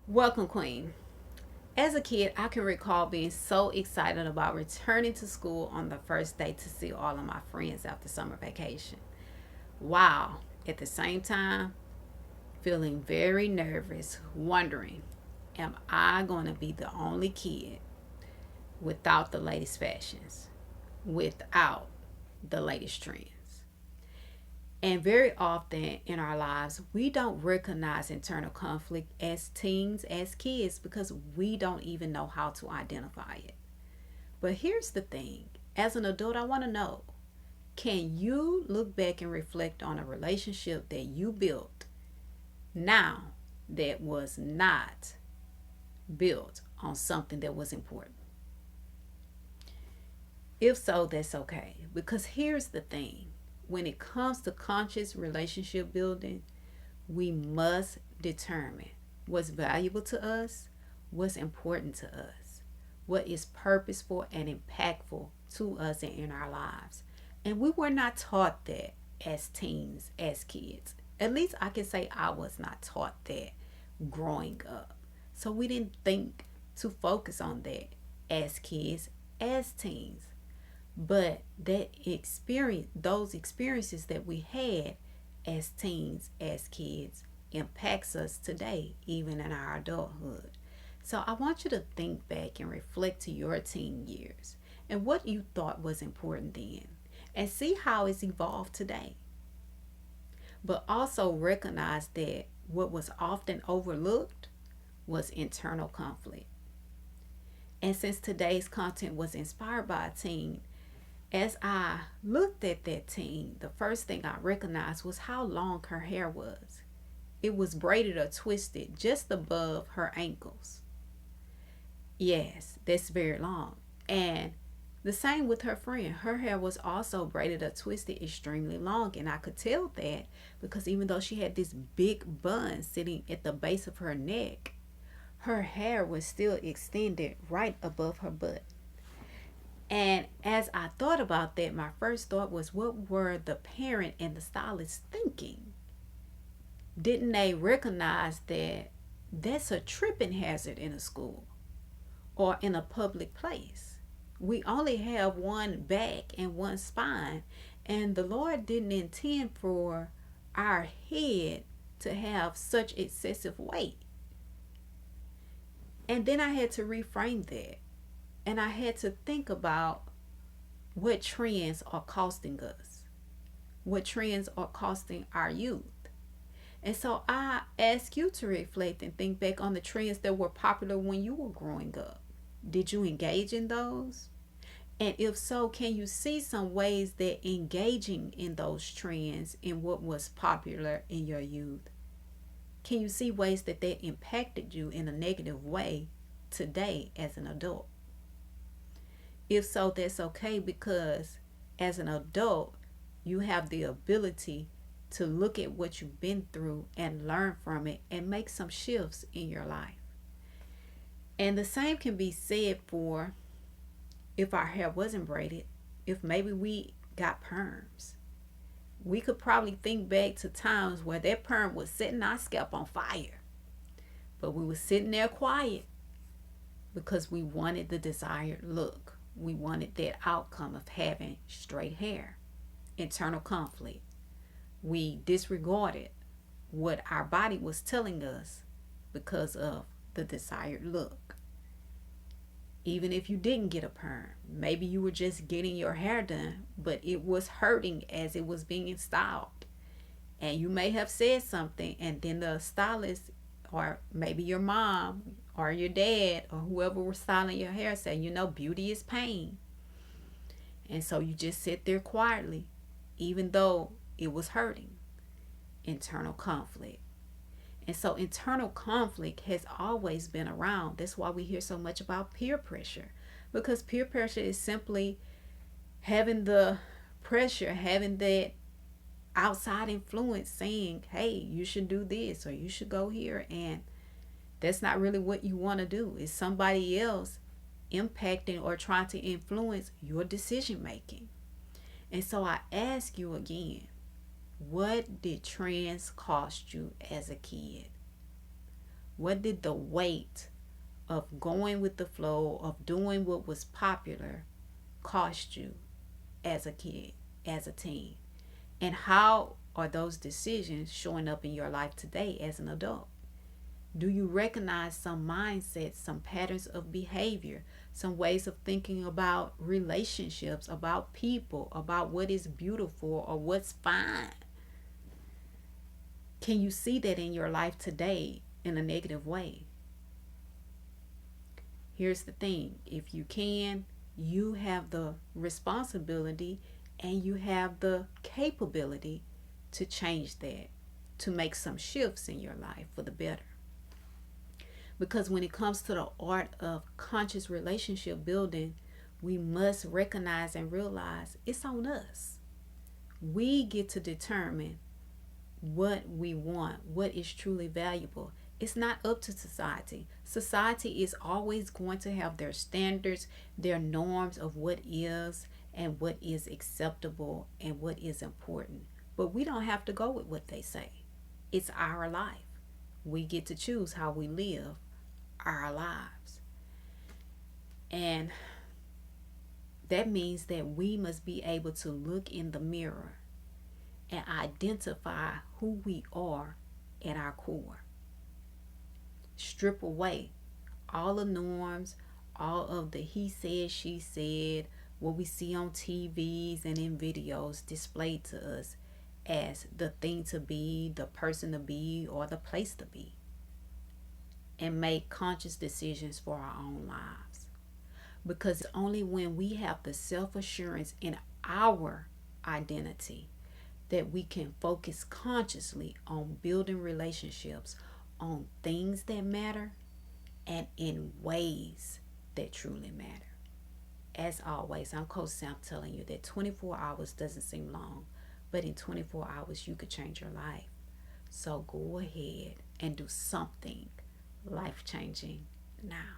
Welcome, Queen. As a kid, I can recall being so excited about returning to school on the first day to see all of my friends after summer vacation. Wow. At the same time, feeling very nervous, wondering, am I going to be the only kid without the latest fashions, without the latest trends? And very often in our lives, we don't recognize internal conflict as teens, as kids, because we don't even know how to identify it. But here's the thing, as an adult, I want to know, can you look back and reflect on a relationship that you built now that was not built on something that was important? If so, that's okay. Because here's the thing, when it comes to conscious relationship building, we must determine what's valuable to us, what's important to us, what is purposeful and impactful to us and in our lives. And we were not taught that as teens, as kids. At least I can say I was not taught that growing up. So we didn't think to focus on that as kids, as teens. But that experience, those experiences that we had as teens, as kids, impacts us today, even in our adulthood. So I want you to think back and reflect to your teen years and what you thought was important then, and see how it's evolved today. But also recognize that what was often overlooked was internal conflict. And since today's content was inspired by a teen, as I looked at that teen, the first thing I recognized was how long her hair was. It was braided or twisted just above her ankles. Yes, that's very long. And the same with her friend. Her hair was also braided or twisted extremely long. And I could tell that because even though she had this big bun sitting at the base of her neck, her hair was still extended right above her butt. And as I thought about that, my first thought was, what were the parent and the stylist thinking? Didn't they recognize that that's a tripping hazard in a school or in a public place? We only have one back and one spine, and the Lord didn't intend for our head to have such excessive weight. And then I had to reframe that, and I had to think about what trends are costing us, what trends are costing our youth. And so I ask you to reflect and think back on the trends that were popular when you were growing up. Did you engage in those? And if so, can you see some ways that engaging in those trends in what was popular in your youth, can you see ways that that impacted you in a negative way today as an adult? If so, that's okay, because as an adult, you have the ability to look at what you've been through and learn from it and make some shifts in your life. And the same can be said for if our hair wasn't braided, if maybe we got perms. We could probably think back to times where that perm was setting our scalp on fire, but we were sitting there quiet because we wanted the desired look. We wanted that outcome of having straight hair. Internal conflict. We disregarded what our body was telling us because of the desired look. Even if you didn't get a perm, maybe you were just getting your hair done, but it was hurting as it was being styled. And you may have said something, and then the stylist, or maybe your mom or your dad or whoever was styling your hair, said, beauty is pain. And so you just sit there quietly, even though it was hurting. Internal conflict. And so internal conflict has always been around. That's why we hear so much about peer pressure. Because peer pressure is simply having the pressure, having that outside influence saying, hey, you should do this or you should go here. And that's not really what you want to do. It's somebody else impacting or trying to influence your decision making. And so I ask you again, what did trends cost you as a kid? What did the weight of going with the flow, of doing what was popular, cost you as a kid, as a teen? And how are those decisions showing up in your life today as an adult? Do you recognize some mindsets, some patterns of behavior, some ways of thinking about relationships, about people, about what is beautiful or what's fine? Can you see that in your life today in a negative way? Here's the thing, if you can, you have the responsibility and you have the capability to change that, to make some shifts in your life for the better. Because when it comes to the art of conscious relationship building, we must recognize and realize it's on us. We get to determine what we want, what is truly valuable. It's not up to society. Society is always going to have their standards, their norms of what is and what is acceptable and what is important. But we don't have to go with what they say. It's our life. We get to choose how we live our lives. And that means that we must be able to look in the mirror and identify who we are at our core. Strip away all the norms, all of the he said, she said, what we see on TVs and in videos displayed to us as the thing to be, the person to be, or the place to be. And make conscious decisions for our own lives. Because it's only when we have the self-assurance in our identity that we can focus consciously on building relationships, on things that matter, and in ways that truly matter. As always, I'm Coach Sam telling you that 24 hours doesn't seem long, but in 24 hours you could change your life. So go ahead and do something life-changing now.